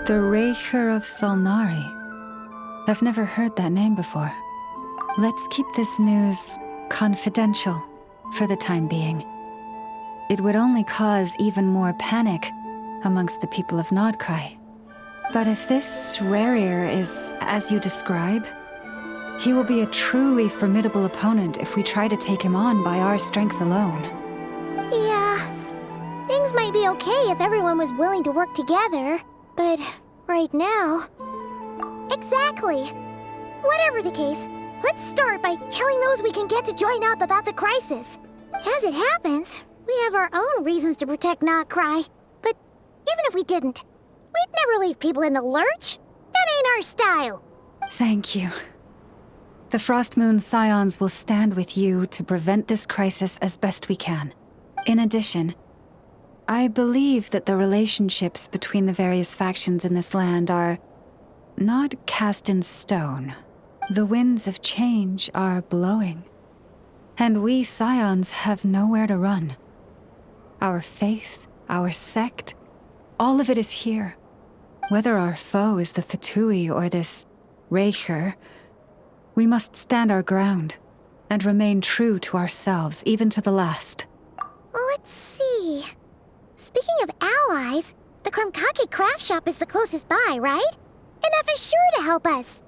The Raker of Solnari. I've never heard that name before. Let's keep this news confidential for the time being. It would only cause even more panic amongst the people of Nod-Krai. But if this Rarir is as you describe, he will be a truly formidable opponent if we try to take him on by our strength alone. Yeah, things might be okay if everyone was willing to work together, but right now... Exactly! Whatever the case, let's start by telling those we can get to join up about the crisis. As it happens, we have our own reasons to protect Nod-Krai, but even if we didn't, we'd never leave people in the lurch. That ain't our style. Thank you. The Frostmoon Scions will stand with you to prevent this crisis as best we can. In addition, I believe that the relationships between the various factions in this land are not cast in stone. The winds of change are blowing, and we Scions have nowhere to run. Our faith, our sect, all of it is here. Whether our foe is the Fatui or this Raker, we must stand our ground and remain true to ourselves, even to the last. Let's see. Speaking of allies, the Krumkake craft shop is the closest by, right? Enough is sure to help us.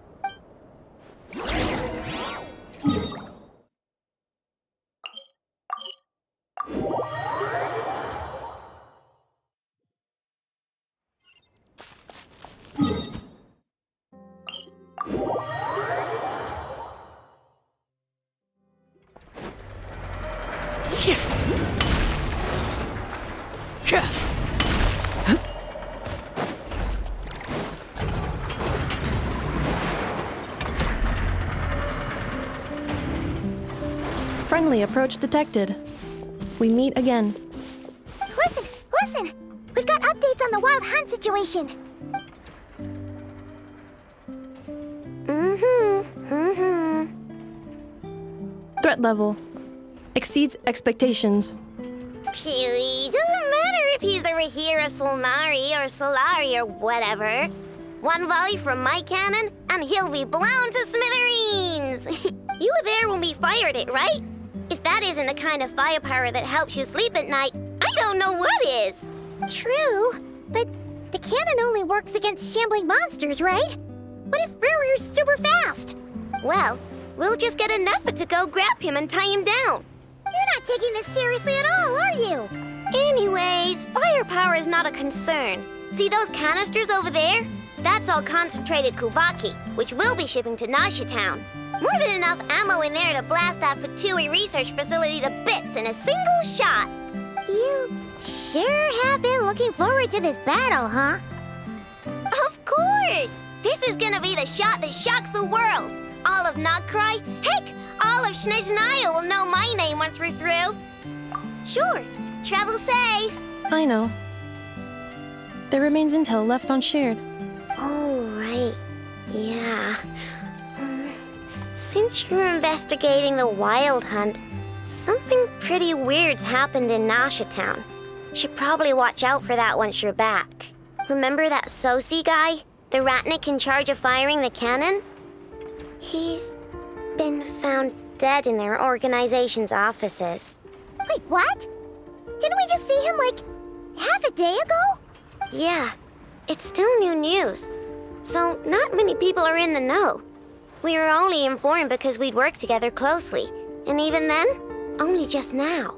Friendly approach detected. We meet again. Listen, listen! We've got updates on the Wild Hunt situation. Threat level exceeds expectations. Phew, doesn't matter if he's the Rahir of Solnari or Solari or whatever. One volley from my cannon, and he'll be blown to smithereens! You were there when we fired it, right? If that isn't the kind of firepower that helps you sleep at night, I don't know what is! True, but the cannon only works against shambling monsters, right? What if Rarir's super fast? Well, we'll just get an effort to go grab him and tie him down. You're not taking this seriously at all, are you? Anyways, firepower is not a concern. See those canisters over there? That's all concentrated Kuvaki, which we'll be shipping to Nasha Town. More than enough ammo in there to blast that Fatui research facility to bits in a single shot. You sure have been looking forward to this battle, huh? Of course! This is gonna be the shot that shocks the world. All of Nod-Krai, heck, all of Snezhnaya will know my name once we're through. Sure, travel safe. I know. There remains intel left unshared. Yeah. Since you're investigating the Wild Hunt, something pretty weird's happened in Nasha Town. Should probably watch out for that once you're back. Remember that Sosi guy? The Ratnik in charge of firing the cannon? He's been found dead in their organization's offices. Wait, what? Didn't we just see him, like, half a day ago? Yeah, it's still new news. So not many people are in the know. We were only informed because we'd worked together closely. And even then, only just now.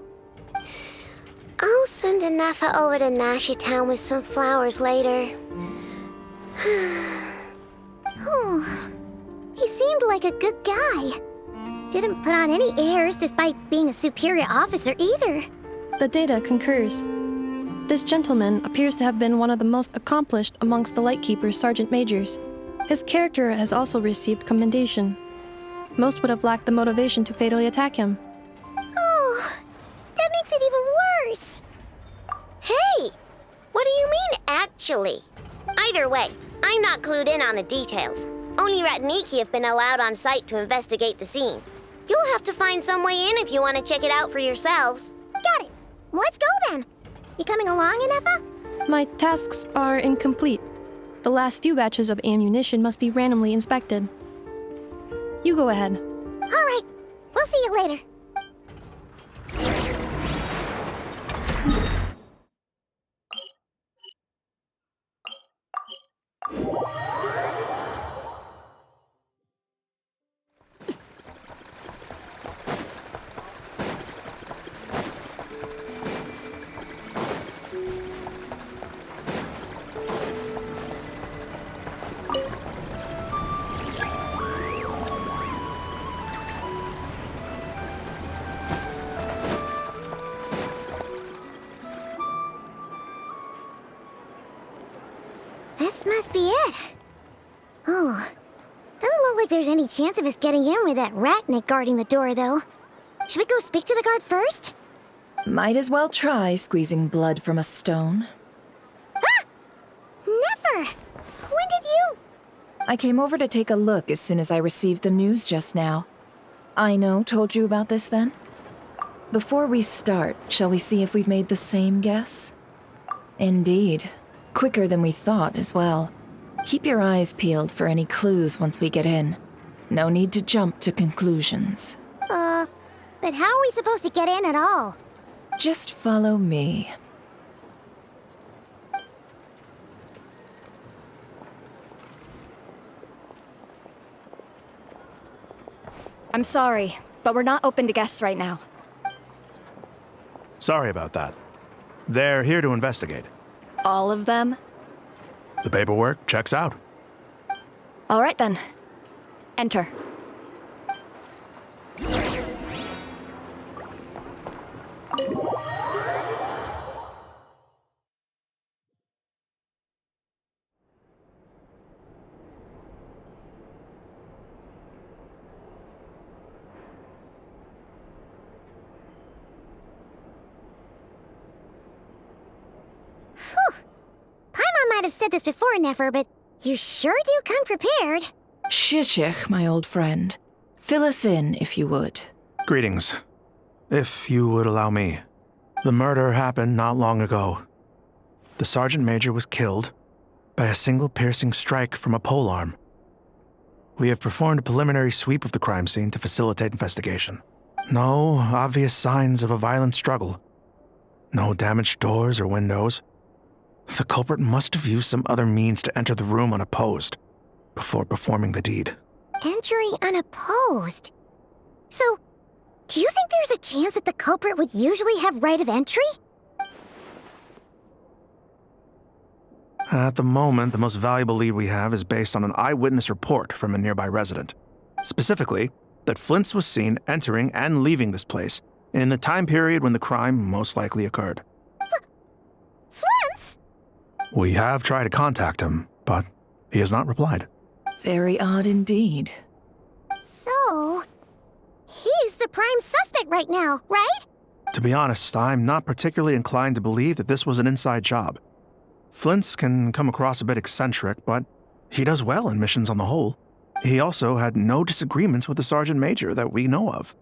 I'll send Anafa over to Nasha Town with some flowers later. Oh, he seemed like a good guy. Didn't put on any airs despite being a superior officer either. The data concurs. This gentleman appears to have been one of the most accomplished amongst the Lightkeeper's sergeant majors. His character has also received commendation. Most would have lacked the motivation to fatally attack him. Oh, that makes it even worse. Hey! What do you mean, actually? Either way, I'm not clued in on the details. Only Ratniki have been allowed on site to investigate the scene. You'll have to find some way in if you want to check it out for yourselves. Got it. Let's go then. You coming along, Anafa? My tasks are incomplete. The last few batches of ammunition must be randomly inspected. You go ahead. All right. We'll see you later. This must be it. Oh, doesn't look like there's any chance of us getting in with that Ratnik guarding the door, though. Should we go speak to the guard first? Might as well try squeezing blood from a stone. Ah! Never! When did you... I came over to take a look as soon as I received the news just now. Aino told you about this then? Before we start, shall we see if we've made the same guess? Indeed. Quicker than we thought as well. Keep your eyes peeled for any clues once we get in. No need to jump to conclusions. But how are we supposed to get in at all? Just follow me. I'm sorry, but we're not open to guests right now. Sorry about that. They're here to investigate. All of them? The paperwork checks out. All right then. Enter. Paimon might have said this before, Nefer, but you sure do come prepared. Shichich, my old friend. Fill us in, if you would. Greetings. If you would allow me. The murder happened not long ago. The Sergeant Major was killed by a single piercing strike from a polearm. We have performed a preliminary sweep of the crime scene to facilitate investigation. No obvious signs of a violent struggle. No damaged doors or windows. The culprit must have used some other means to enter the room unopposed before performing the deed. Entering unopposed. So, do you think there's a chance that the culprit would usually have right of entry? At the moment, the most valuable lead we have is based on an eyewitness report from a nearby resident. Specifically, that Flint's was seen entering and leaving this place in the time period when the crime most likely occurred. Flint's? We have tried to contact him, but he has not replied. Very odd indeed. So, he's the prime suspect right now, right? To be honest, I'm not particularly inclined to believe that this was an inside job. Flint's can come across a bit eccentric, but He does well in missions on the whole. He also had no disagreements with the Sergeant Major that we know of.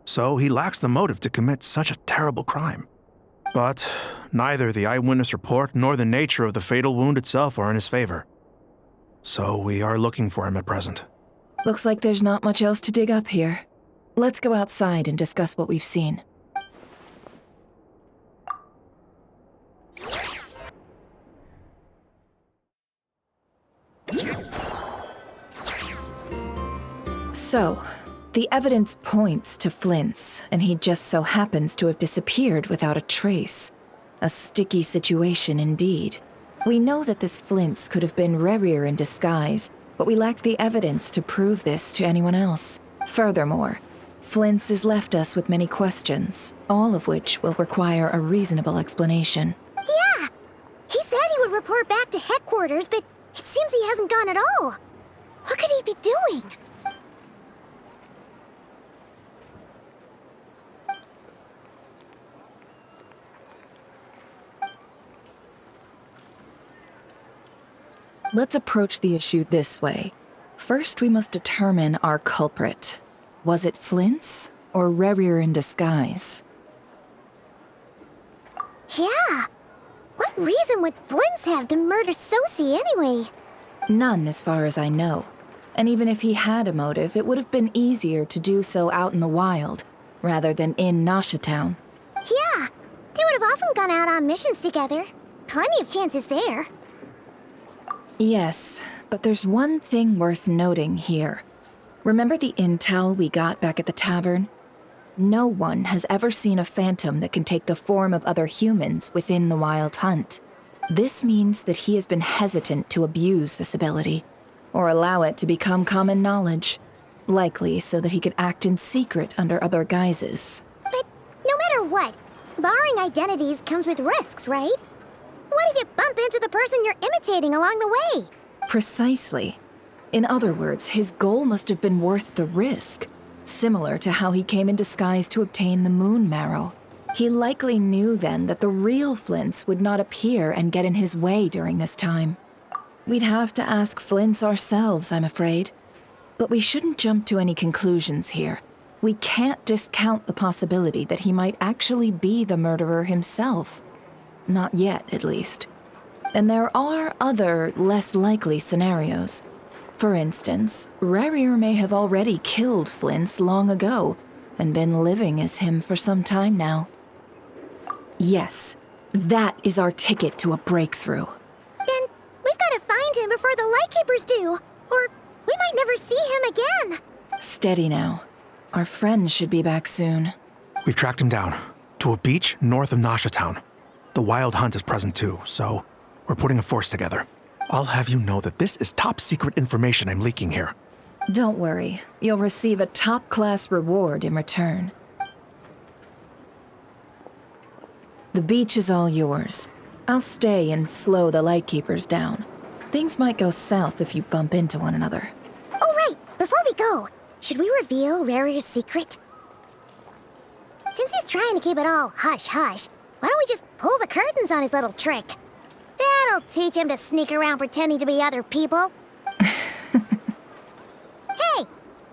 So he lacks the motive to commit such a terrible crime. But neither the eyewitness report nor the nature of the fatal wound itself are in his favor. So we are looking for him at present. Looks like there's not much else to dig up here. Let's go outside and discuss what we've seen. So, the evidence points to Flint's, and he just so happens to have disappeared without a trace. A sticky situation indeed. We know that this Flint's could have been Rerir in disguise, but we lack the evidence to prove this to anyone else. Furthermore, Flint's has left us with many questions, all of which will require a reasonable explanation. Yeah! He said he would report back to headquarters, but it seems he hasn't gone at all. What could he be doing? Let's approach the issue this way. First, we must determine our culprit. Was it Flint's or Rerir in disguise? Yeah! What reason would Flint's have to murder Sosie anyway? None, as far as I know. And even if he had a motive, it would have been easier to do so out in the wild, rather than in Nasha Town. Yeah! They would have often gone out on missions together. Plenty of chances there. Yes, but there's one thing worth noting here. Remember the intel we got back at the tavern? No one has ever seen a phantom that can take the form of other humans within the Wild Hunt. This means that he has been hesitant to abuse this ability, or allow it to become common knowledge, likely so that he could act in secret under other guises. But no matter what, borrowing identities comes with risks, right? What if you bump into the person you're imitating along the way? Precisely. In other words, his goal must have been worth the risk, similar to how he came in disguise to obtain the moon marrow. He likely knew then that the real Flint's would not appear and get in his way during this time. We'd have to ask Flint's ourselves, I'm afraid. But we shouldn't jump to any conclusions here. We can't discount the possibility that he might actually be the murderer himself. Not yet, at least. And there are other, less likely scenarios. For instance, Rerir may have already killed Flint's long ago, and been living as him for some time now. Yes, that is our ticket to a breakthrough. Then we've got to find him before the Lightkeepers do, or we might never see him again. Steady now. Our friend should be back soon. We've tracked him down to a beach north of Nasha Town. The Wild Hunt is present too, so we're putting a force together. I'll have you know that this is top secret information I'm leaking here. Don't worry, you'll receive a top-class reward in return. The beach is all yours. I'll stay and slow the Lightkeepers down. Things might go south if you bump into one another. Oh, right. Before we go, should we reveal Rarir's secret? Since he's trying to keep it all hush-hush, why don't we just pull the curtains on his little trick? That'll teach him to sneak around pretending to be other people. Hey,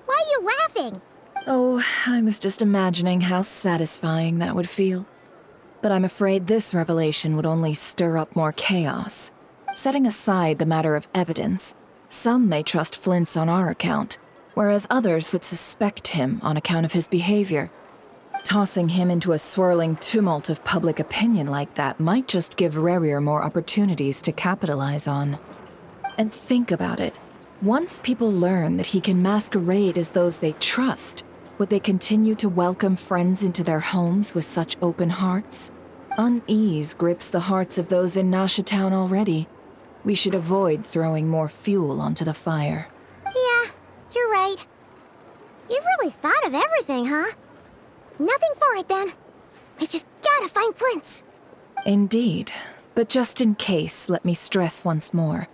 why are you laughing? Oh, I was just imagining how satisfying that would feel. But I'm afraid this revelation would only stir up more chaos. Setting aside the matter of evidence, some may trust Flint's on our account, whereas others would suspect him on account of his behavior. Tossing him into a swirling tumult of public opinion like that might just give Rerir more opportunities to capitalize on. And think about it. Once people learn that he can masquerade as those they trust, would they continue to welcome friends into their homes with such open hearts? Unease grips the hearts of those in Nasha Town already. We should avoid throwing more fuel onto the fire. Yeah, you're right. You've really thought of everything, huh? Nothing for it, then. We've just gotta find Flint's. Indeed. But just in case, let me stress once more.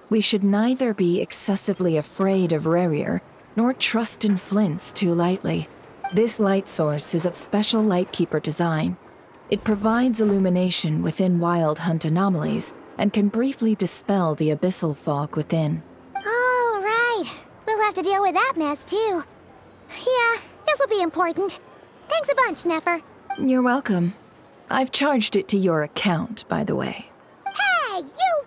We should neither be excessively afraid of Rerir, nor trust in Flint's too lightly. This light source is of special Lightkeeper design. It provides illumination within Wild Hunt anomalies, and can briefly dispel the abyssal fog within. Oh, right. We'll have to deal with that mess, too. Yeah, this'll be important. Thanks a bunch, Nefer. You're welcome. I've charged it to your account, by the way. Hey, you!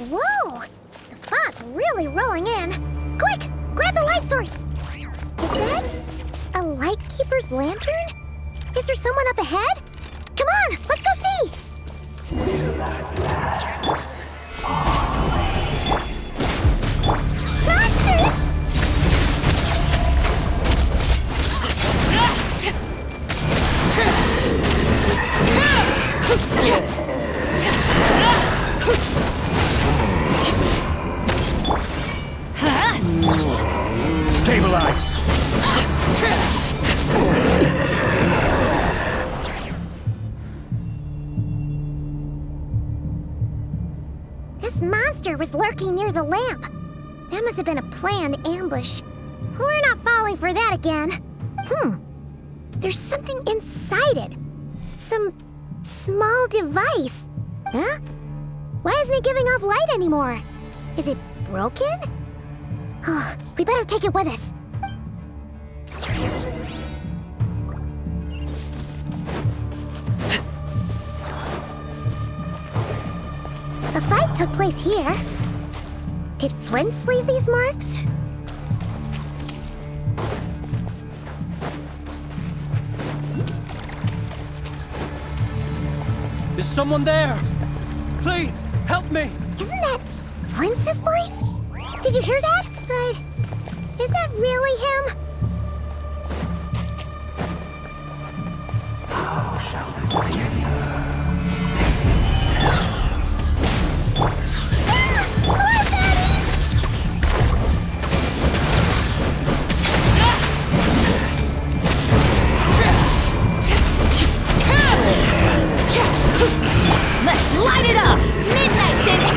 Whoa! The fog's really rolling in. Quick! Grab the light source! Is that a lightkeeper's lantern? Is there someone up ahead? Come on, let's go see! Monsters! Stabilize! This monster was lurking near the lamp. That must have been a planned ambush. We're not falling for that again. There's something inside it. Some small device. Huh? Why isn't it giving off light anymore? Is it broken? Oh, we better take it with us. A fight took place here. Did Flint's leave these marks? Is someone there? Please, help me! Isn't that Flint's voice? Did you hear that? But is that really him? How shall the Savior Let's light it up! Midnight City!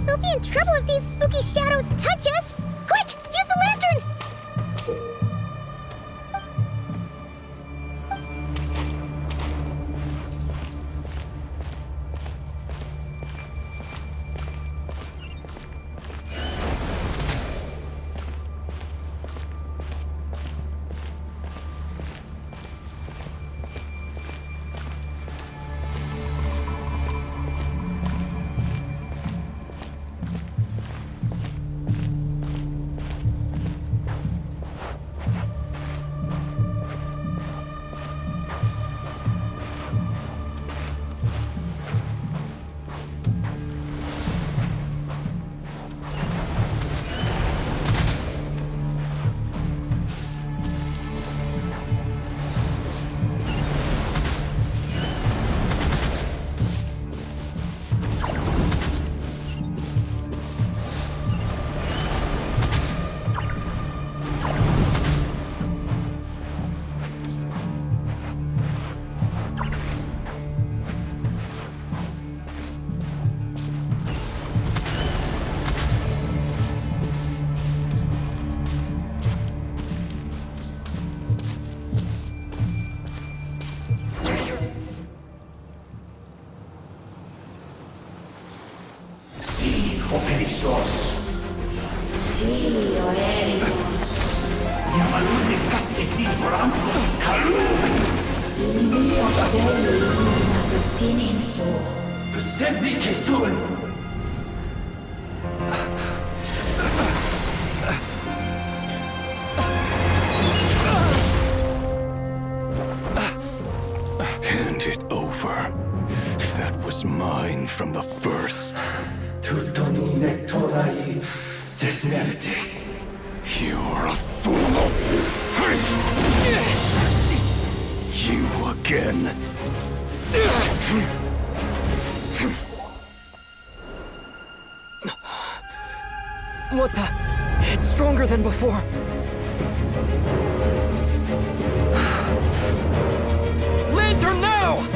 We'll be in trouble if these spooky shadows touch us! Quick, use the lantern! Operissos. Yamalune sattesi vorambos kalun. Besenni kestun. Hand it over. That was mine from the first. Tutoni nektorai desnevite. You're a fool. You again. What the? It's stronger than before. Lantern now!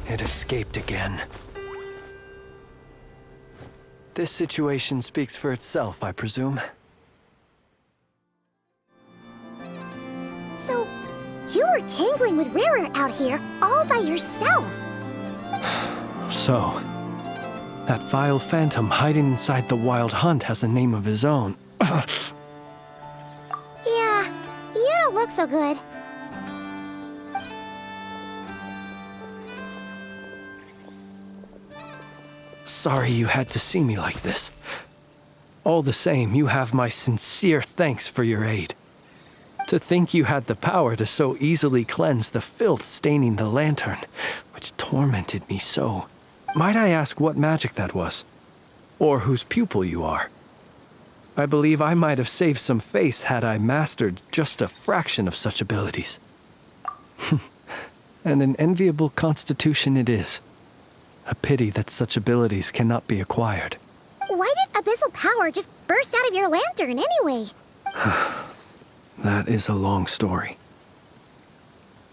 It escaped again. This situation speaks for itself, I presume. So, you were tangling with Rarer out here all by yourself. So, that vile phantom hiding inside the Wild Hunt has a name of his own. Yeah, you don't look so good. Sorry you had to see me like this. All the same, you have my sincere thanks for your aid. To think you had the power to so easily cleanse the filth staining the lantern, which tormented me so. Might I ask what magic that was? Or whose pupil you are? I believe I might have saved some face had I mastered just a fraction of such abilities. And an enviable constitution it is. A pity that such abilities cannot be acquired. Why did abyssal power just burst out of your lantern anyway? That is a long story.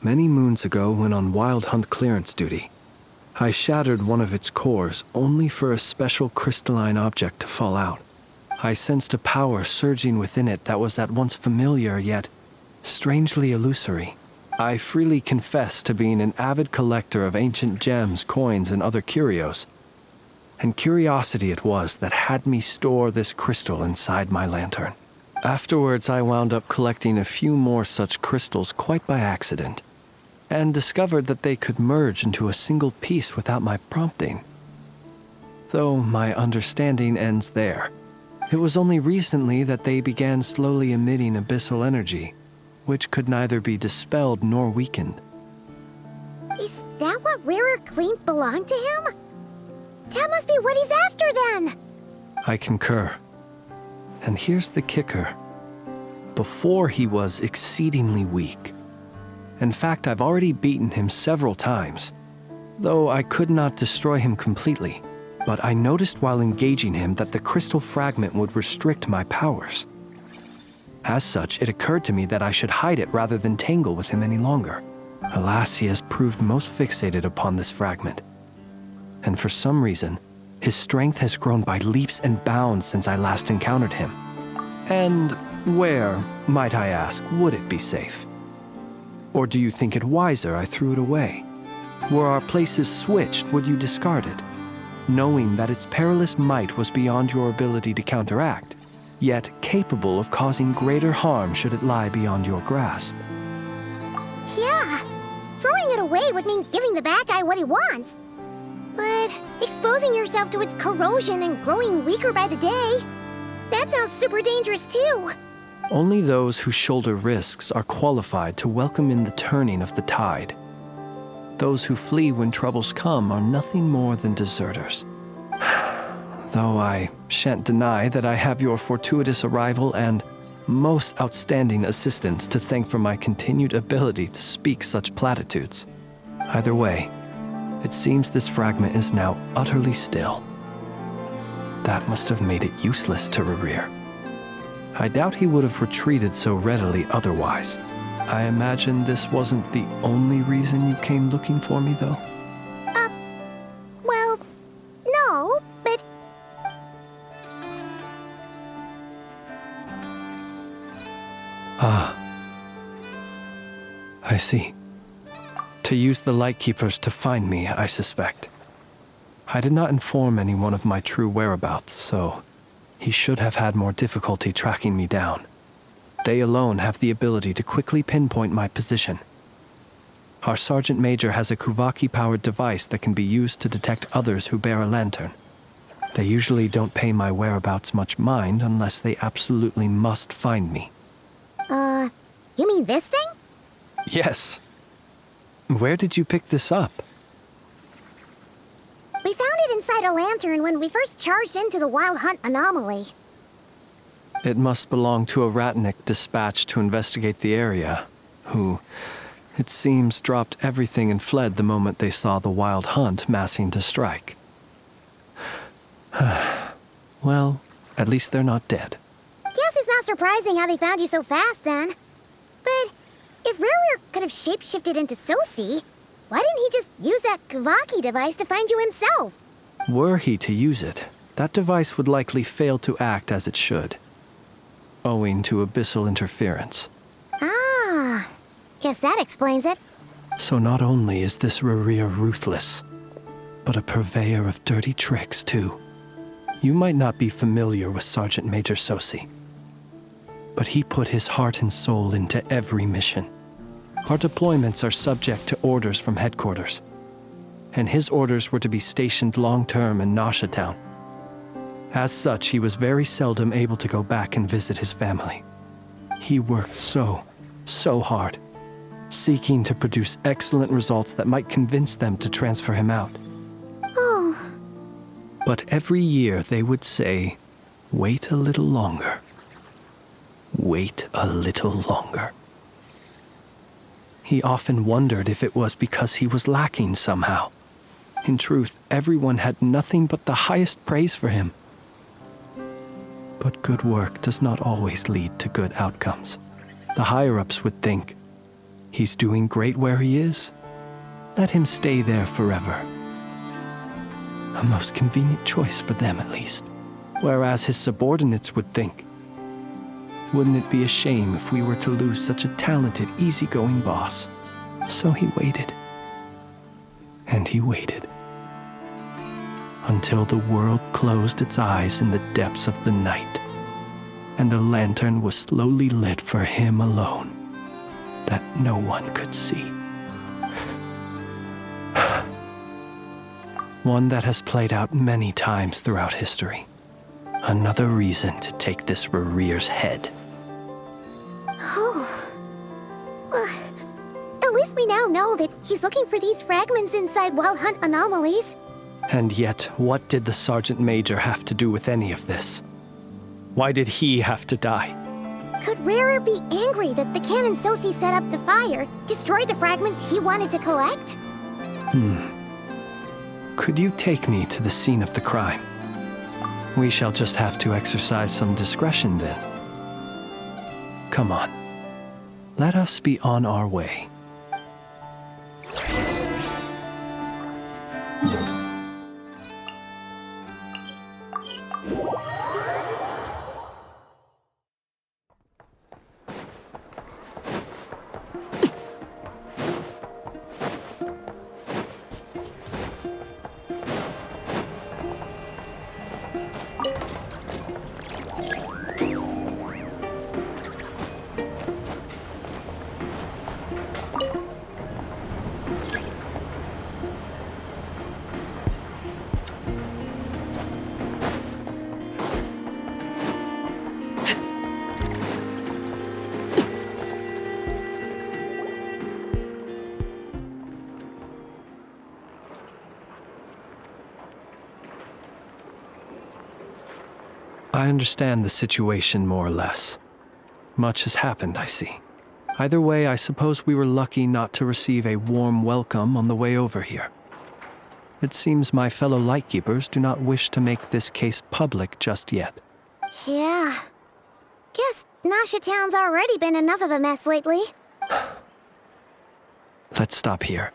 Many moons ago, when on Wild Hunt clearance duty, I shattered one of its cores only for a special crystalline object to fall out. I sensed a power surging within it that was at once familiar yet strangely illusory. I freely confess to being an avid collector of ancient gems, coins, and other curios. And curiosity it was that had me store this crystal inside my lantern. Afterwards, I wound up collecting a few more such crystals quite by accident, and discovered that they could merge into a single piece without my prompting. Though my understanding ends there. It was only recently that they began slowly emitting abyssal energy, which could neither be dispelled nor weakened. Is that what Rarer claimed belonged to him? That must be what he's after then! I concur. And here's the kicker. Before he was exceedingly weak. In fact, I've already beaten him several times, though I could not destroy him completely. But I noticed while engaging him that the crystal fragment would restrict my powers. As such, it occurred to me that I should hide it rather than tangle with him any longer. Alas, he has proved most fixated upon this fragment. And for some reason, his strength has grown by leaps and bounds since I last encountered him. And where, might I ask, would it be safe? Or do you think it wiser I threw it away? Were our places switched, would you discard it, knowing that its perilous might was beyond your ability to counteract, yet capable of causing greater harm should it lie beyond your grasp? Yeah, throwing it away would mean giving the bad guy what he wants. But exposing yourself to its corrosion and growing weaker by the day, that sounds super dangerous too. Only those who shoulder risks are qualified to welcome in the turning of the tide. Those who flee when troubles come are nothing more than deserters. Though I shan't deny that I have your fortuitous arrival and most outstanding assistance to thank for my continued ability to speak such platitudes. Either way, it seems this fragment is now utterly still. That must have made it useless to Rerir. I doubt he would have retreated so readily otherwise. I imagine this wasn't the only reason you came looking for me, though? Well, no, but... Ah. I see. To use the Lightkeepers to find me, I suspect. I did not inform anyone of my true whereabouts, so he should have had more difficulty tracking me down. They alone have the ability to quickly pinpoint my position. Our Sergeant Major has a Kuvaki-powered device that can be used to detect others who bear a lantern. They usually don't pay my whereabouts much mind unless they absolutely must find me. You mean this thing? Yes. Where did you pick this up? We found it inside a lantern when we first charged into the Wild Hunt anomaly. It must belong to a Ratnik dispatched to investigate the area, who, it seems, dropped everything and fled the moment they saw the Wild Hunt massing to strike. Well, at least they're not dead. Guess it's not surprising how they found you so fast, then. But if Rerir could have shapeshifted into Sosi, why didn't he just use that Kavaki device to find you himself? Were he to use it, that device would likely fail to act as it should, owing to abyssal interference. Ah, guess that explains it. So not only is this Rerir ruthless, but a purveyor of dirty tricks, too. You might not be familiar with Sergeant Major Sosi, but he put his heart and soul into every mission. Our deployments are subject to orders from headquarters, and his orders were to be stationed long-term in Nasha Town. As such, he was very seldom able to go back and visit his family. He worked so hard, seeking to produce excellent results that might convince them to transfer him out. Oh. But every year they would say, "Wait a little longer. Wait a little longer." He often wondered if it was because he was lacking somehow. In truth, everyone had nothing but the highest praise for him. But good work does not always lead to good outcomes. The higher-ups would think, he's doing great where he is. Let him stay there forever. A most convenient choice for them, at least. Whereas his subordinates would think, wouldn't it be a shame if we were to lose such a talented, easygoing boss? So he waited. And he waited. Until the world closed its eyes in the depths of the night, and a lantern was slowly lit for him alone, that no one could see. One that has played out many times throughout history. Another reason to take this Rerir's head. Oh. Well, at least we now know that he's looking for these fragments inside Wild Hunt anomalies. And yet, what did the Sergeant Major have to do with any of this? Why did he have to die? Could Rerir be angry that the cannon Sosi set up to fire destroyed the fragments he wanted to collect? Could you take me to the scene of the crime? We shall just have to exercise some discretion then. Come on. Let us be on our way. I understand the situation more or less. Much has happened, I see. Either way, I suppose we were lucky not to receive a warm welcome on the way over here. It seems my fellow Lightkeepers do not wish to make this case public just yet. Yeah. Guess Nasha Town's already been enough of a mess lately. Let's stop here.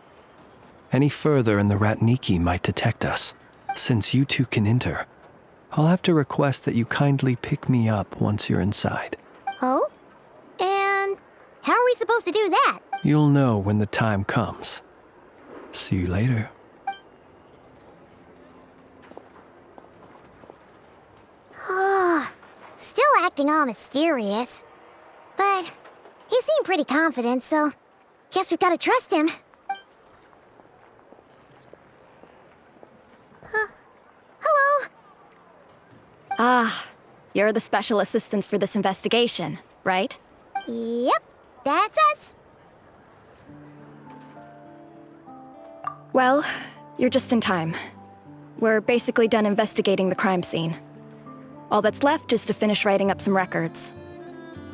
Any further and the Ratniki might detect us. Since you two can enter, I'll have to request that you kindly pick me up once you're inside. Oh? And how are we supposed to do that? You'll know when the time comes. See you later. Still acting all mysterious. But he seemed pretty confident, so guess we've got to trust him. Hello? Ah, you're the special assistants for this investigation, right? Yep, that's us. Well, you're just in time. We're basically done investigating the crime scene. All that's left is to finish writing up some records.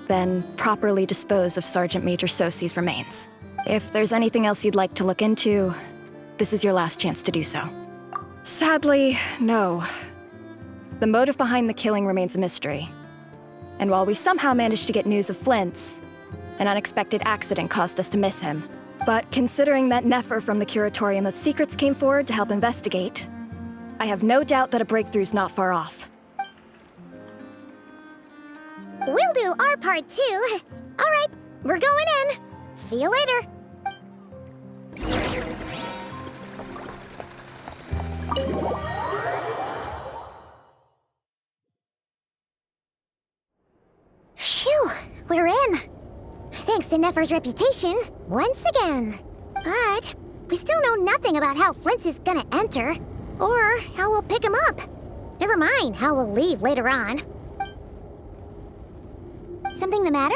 Then properly dispose of Sergeant Major Sosi's remains. If there's anything else you'd like to look into, this is your last chance to do so. Sadly, no. The motive behind the killing remains a mystery. And while we somehow managed to get news of Flint's, an unexpected accident caused us to miss him. But considering that Nefer from the Curatorium of Secrets came forward to help investigate, I have no doubt that a breakthrough's not far off. We'll do our part too. All right, we're going in. See you later. Phew, we're in. Thanks to Nefer's reputation, once again. But we still know nothing about how Flint's is gonna enter, or how we'll pick him up. Never mind how we'll leave later on. Something the matter?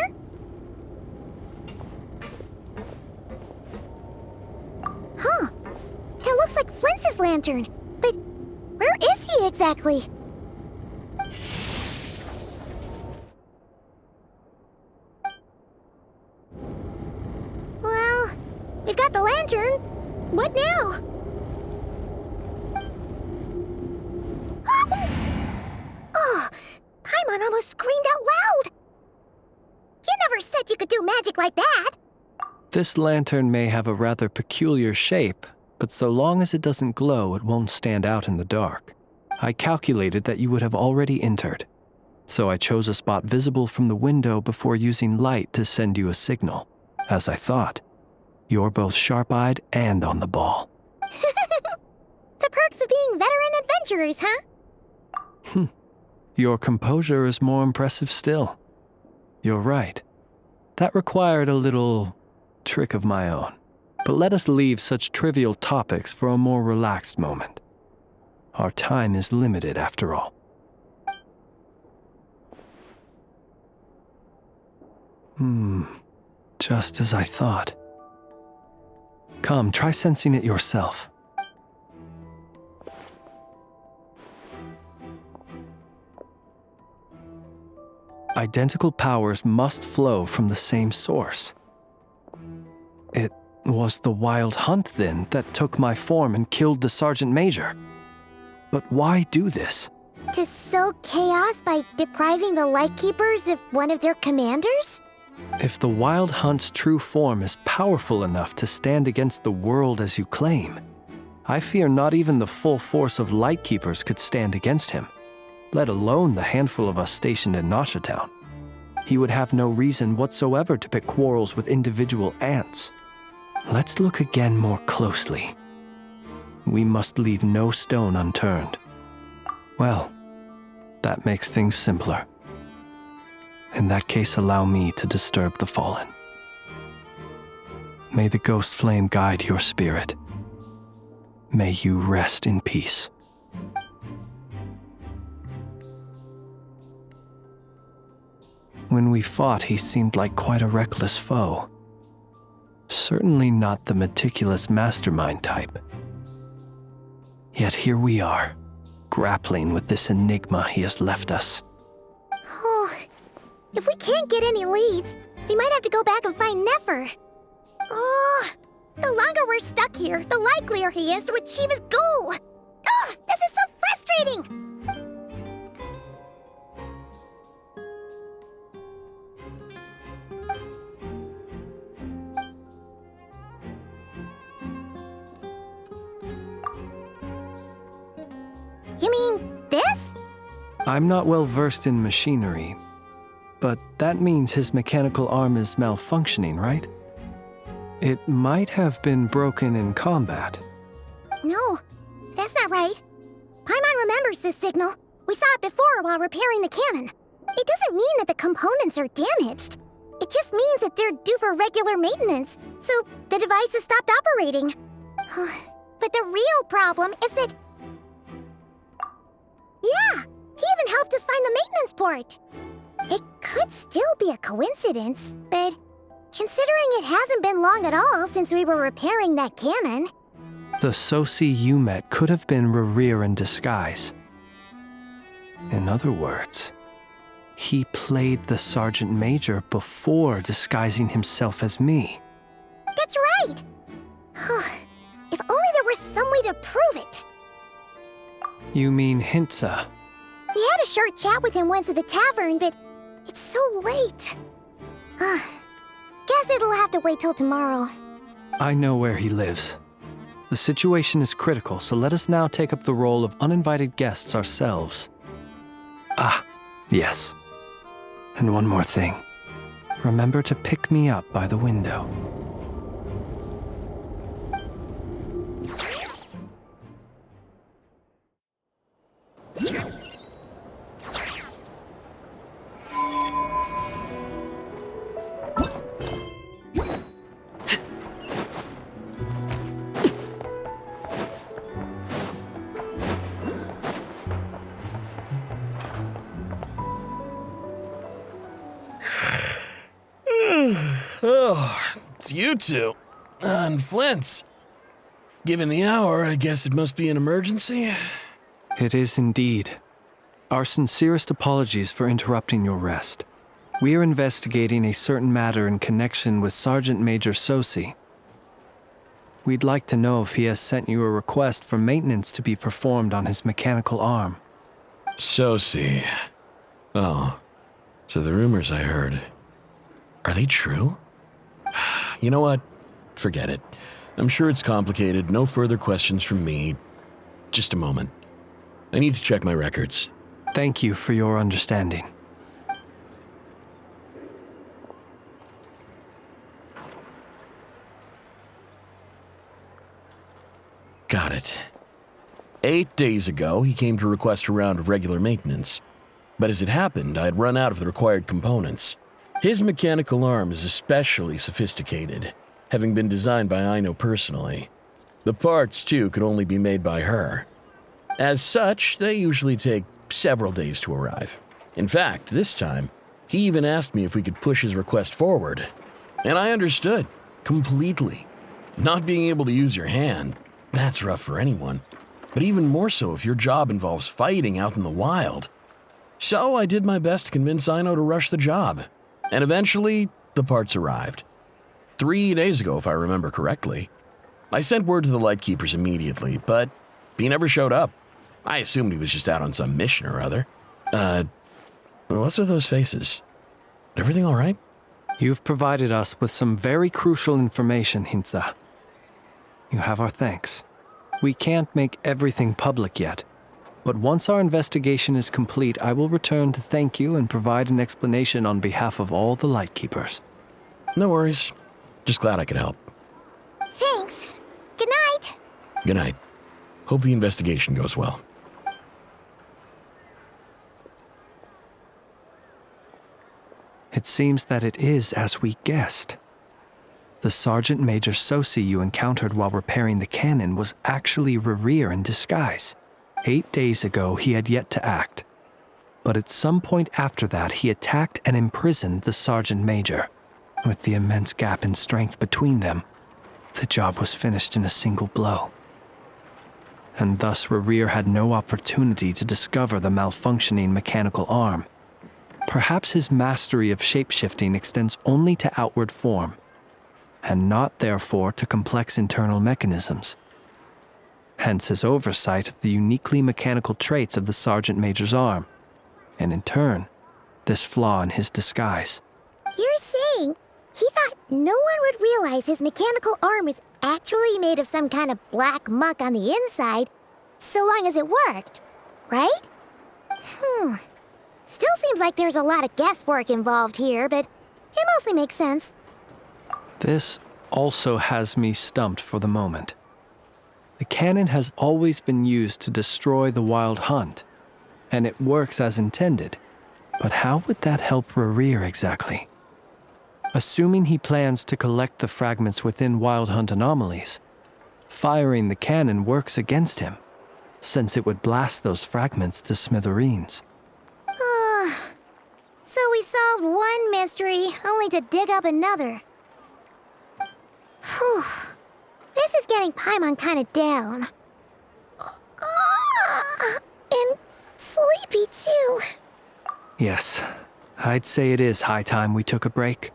Huh. That looks like Flint's lantern. But where is he exactly? Well, we've got the lantern. What now? Oh, Paimon almost screamed out loud. You never said you could do magic like that! This lantern may have a rather peculiar shape, but so long as it doesn't glow, it won't stand out in the dark. I calculated that you would have already entered, so I chose a spot visible from the window before using light to send you a signal. As I thought, you're both sharp-eyed and on the ball. The perks of being veteran adventurers, huh? Your composure is more impressive still. You're right. That required a little trick of my own. But let us leave such trivial topics for a more relaxed moment. Our time is limited, after all. Just as I thought. Come, try sensing it yourself. Identical powers must flow from the same source. It was the Wild Hunt, then, that took my form and killed the Sergeant Major. But why do this? To sow chaos by depriving the Lightkeepers of one of their commanders? If the Wild Hunt's true form is powerful enough to stand against the world as you claim, I fear not even the full force of Lightkeepers could stand against him, let alone the handful of us stationed in Nasha Town. He would have no reason whatsoever to pick quarrels with individual ants. Let's look again more closely. We must leave no stone unturned. Well, that makes things simpler. In that case, allow me to disturb the fallen. May the ghost flame guide your spirit. May you rest in peace. When we fought, he seemed like quite a reckless foe. Certainly not the meticulous mastermind type. Yet here we are, grappling with this enigma he has left us. If we can't get any leads, we might have to go back and find Nefer. Oh, the longer we're stuck here, the likelier he is to achieve his goal. Ugh, this is so frustrating! You mean this? I'm not well versed in machinery, but that means his mechanical arm is malfunctioning, right? It might have been broken in combat. No, that's not right. Paimon remembers this signal. We saw it before while repairing the cannon. It doesn't mean that the components are damaged. It just means that they're due for regular maintenance, so the device has stopped operating. But the real problem is that... Yeah, he even helped us find the maintenance port. It could still be a coincidence, but considering it hasn't been long at all since we were repairing that cannon... The Sosi you met could have been Rerir in disguise. In other words, he played the Sergeant Major before disguising himself as me. That's right! If only there was some way to prove it. You mean Hintsa? We had a short chat with him once at the tavern, but it's so late. Guess it'll have to wait till tomorrow. I know where he lives. The situation is critical, so let us now take up the role of uninvited guests ourselves. Ah, yes. And one more thing. Remember to pick me up by the window. Oh, it's you two. And Flint's. Given the hour, I guess it must be an emergency. It is indeed. Our sincerest apologies for interrupting your rest. We are investigating a certain matter in connection with Sergeant Major Sosi. We'd like to know if he has sent you a request for maintenance to be performed on his mechanical arm. Sosi. Oh, so the rumors I heard, are they true? You know what? Forget it. I'm sure it's complicated. No further questions from me. Just a moment. I need to check my records. Thank you for your understanding. Got it. 8 days ago, he came to request a round of regular maintenance. But as it happened, I had run out of the required components. His mechanical arm is especially sophisticated, having been designed by Aino personally. The parts, too, could only be made by her. As such, they usually take several days to arrive. In fact, this time, he even asked me if we could push his request forward. And I understood, completely. Not being able to use your hand, that's rough for anyone. But even more so if your job involves fighting out in the wild. So I did my best to convince Aino to rush the job. And eventually, the parts arrived. 3 days ago, if I remember correctly. I sent word to the Lightkeepers immediately, but he never showed up. I assumed he was just out on some mission or other. What's with those faces? Everything all right? You've provided us with some very crucial information, Hintsa. You have our thanks. We can't make everything public yet, but once our investigation is complete, I will return to thank you and provide an explanation on behalf of all the Lightkeepers. No worries. Just glad I could help. Thanks. Good night. Good night. Hope the investigation goes well. It seems that it is as we guessed. The Sergeant Major Sosi you encountered while repairing the cannon was actually Rerir in disguise. 8 days ago, he had yet to act. But at some point after that, he attacked and imprisoned the Sergeant Major. With the immense gap in strength between them, the job was finished in a single blow. And thus Rerir had no opportunity to discover the malfunctioning mechanical arm. Perhaps his mastery of shapeshifting extends only to outward form, and not therefore to complex internal mechanisms. Hence his oversight of the uniquely mechanical traits of the Sergeant Major's arm, and in turn, this flaw in his disguise. You're saying he thought no one would realize his mechanical arm is actually made of some kind of black muck on the inside, so long as it worked, right? Still seems like there's a lot of guesswork involved here, but it mostly makes sense. This also has me stumped for the moment. The cannon has always been used to destroy the Wild Hunt, and it works as intended. But how would that help Rerir exactly? Assuming he plans to collect the fragments within Wild Hunt anomalies, firing the cannon works against him, since it would blast those fragments to smithereens. So we solved one mystery, only to dig up another. Whew. This is getting Paimon kind of down. And sleepy, too. Yes, I'd say it is high time we took a break.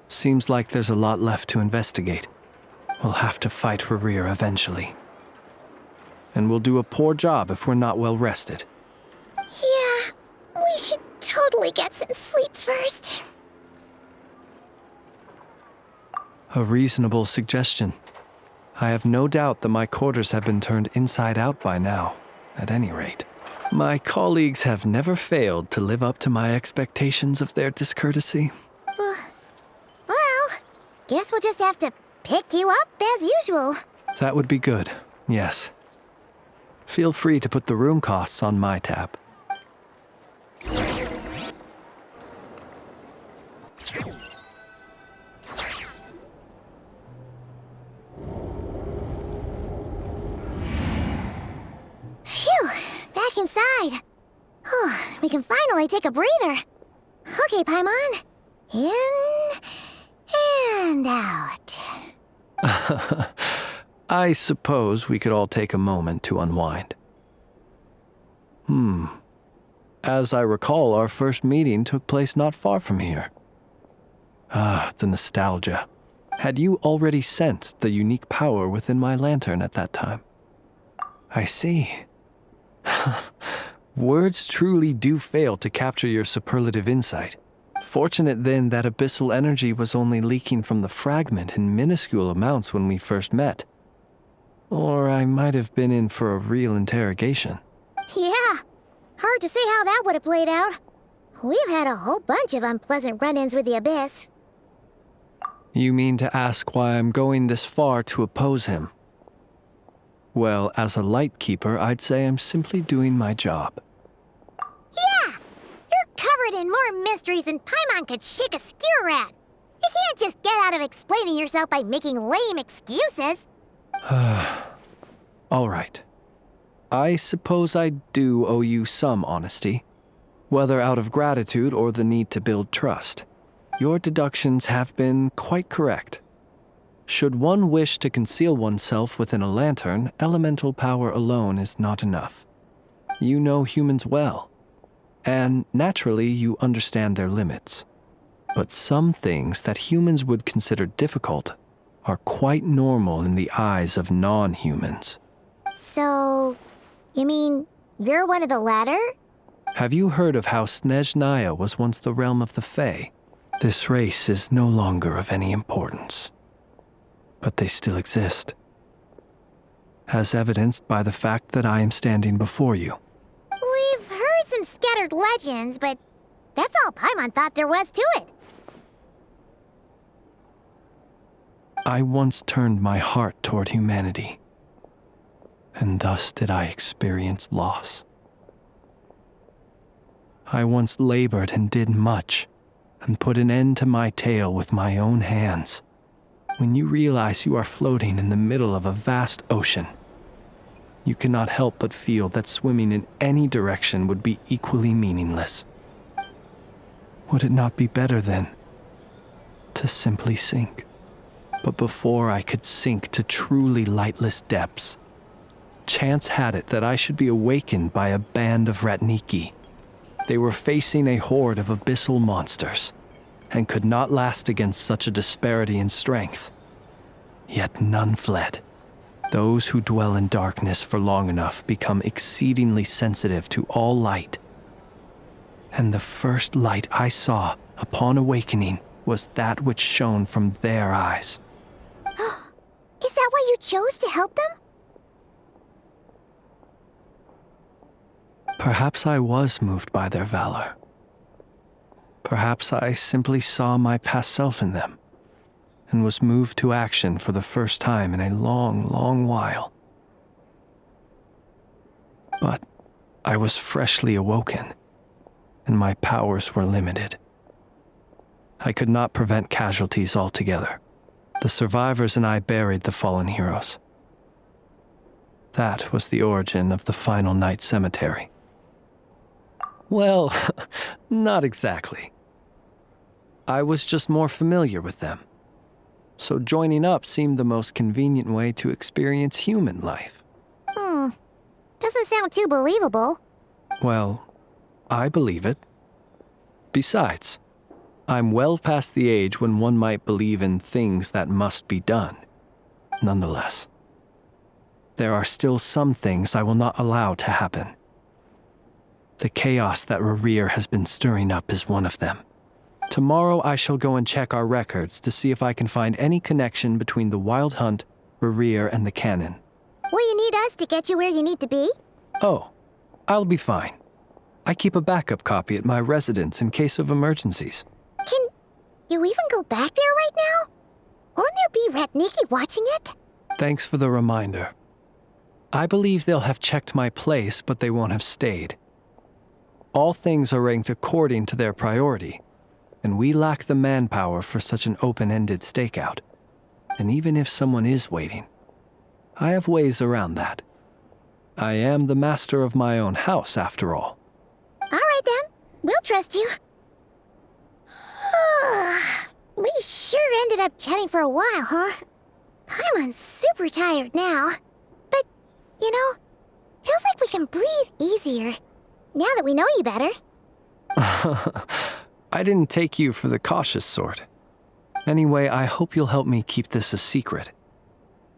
Seems like there's a lot left to investigate. We'll have to fight Rerir eventually. And we'll do a poor job if we're not well rested. Yeah, we should totally get some sleep first. A reasonable suggestion. I have no doubt that my quarters have been turned inside out by now, at any rate. My colleagues have never failed to live up to my expectations of their discourtesy. Well, guess we'll just have to pick you up as usual. That would be good, yes. Feel free to put the room costs on my tab. Phew, back inside. We can finally take a breather. Okay, Paimon. In and out. I suppose we could all take a moment to unwind. As I recall, our first meeting took place not far from here. The nostalgia. Had you already sensed the unique power within my lantern at that time? I see. Words truly do fail to capture your superlative insight. Fortunate then that abyssal energy was only leaking from the fragment in minuscule amounts when we first met. Or I might have been in for a real interrogation. Yeah, hard to say how that would have played out. We've had a whole bunch of unpleasant run-ins with the Abyss. You mean to ask why I'm going this far to oppose him? Well, as a Lightkeeper, I'd say I'm simply doing my job. Yeah! You're covered in more mysteries than Paimon could shake a skewer at. You can't just get out of explaining yourself by making lame excuses. All right. I suppose I do owe you some honesty, whether out of gratitude or the need to build trust. Your deductions have been quite correct. Should one wish to conceal oneself within a lantern, elemental power alone is not enough. You know humans well, and naturally you understand their limits. But some things that humans would consider difficult are quite normal in the eyes of non-humans. So, you mean you're one of the latter? Have you heard of how Snezhnaya was once the realm of the Fae? This race is no longer of any importance, but they still exist, as evidenced by the fact that I am standing before you. We've heard some scattered legends, but that's all Paimon thought there was to it. I once turned my heart toward humanity, and thus did I experience loss. I once labored and did much, and put an end to my tale with my own hands. When you realize you are floating in the middle of a vast ocean, you cannot help but feel that swimming in any direction would be equally meaningless. Would it not be better, then, to simply sink? But before I could sink to truly lightless depths, chance had it that I should be awakened by a band of Ratniki. They were facing a horde of abyssal monsters, and could not last against such a disparity in strength. Yet none fled. Those who dwell in darkness for long enough become exceedingly sensitive to all light. And the first light I saw upon awakening was that which shone from their eyes. Is that why you chose to help them? Perhaps I was moved by their valor. Perhaps I simply saw my past self in them, and was moved to action for the first time in a long, long while. But I was freshly awoken, and my powers were limited. I could not prevent casualties altogether. The survivors and I buried the fallen heroes. That was the origin of the final night cemetery. Well, not exactly. I was just more familiar with them. So joining up seemed the most convenient way to experience human life. Doesn't sound too believable. Well, I believe it. Besides, I'm well past the age when one might believe in things that must be done. Nonetheless, there are still some things I will not allow to happen. The chaos that Rerir has been stirring up is one of them. Tomorrow I shall go and check our records to see if I can find any connection between the Wild Hunt, Rerir, and the Cannon. Will you need us to get you where you need to be? Oh, I'll be fine. I keep a backup copy at my residence in case of emergencies. Can you even go back there right now? Won't there be Ratniki watching it? Thanks for the reminder. I believe they'll have checked my place, but they won't have stayed. All things are ranked according to their priority, and we lack the manpower for such an open-ended stakeout. And even if someone is waiting, I have ways around that. I am the master of my own house, after all. All right then, we'll trust you. We sure ended up chatting for a while, huh? I'm super tired now. But, you know, feels like we can breathe easier, now that we know you better. I didn't take you for the cautious sort. Anyway, I hope you'll help me keep this a secret.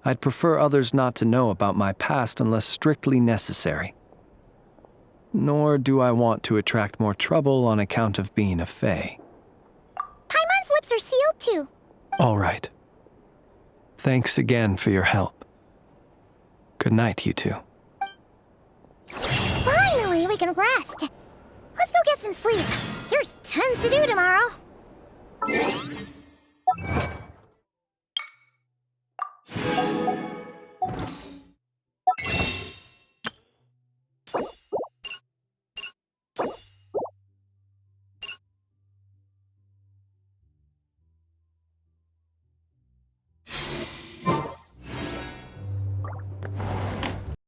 I'd prefer others not to know about my past unless strictly necessary. Nor do I want to attract more trouble on account of being a fae. Paimon's lips are sealed too. All right. Thanks again for your help. Good night, you two. Finally, we can rest. Let's go get some sleep. There's tons to do tomorrow.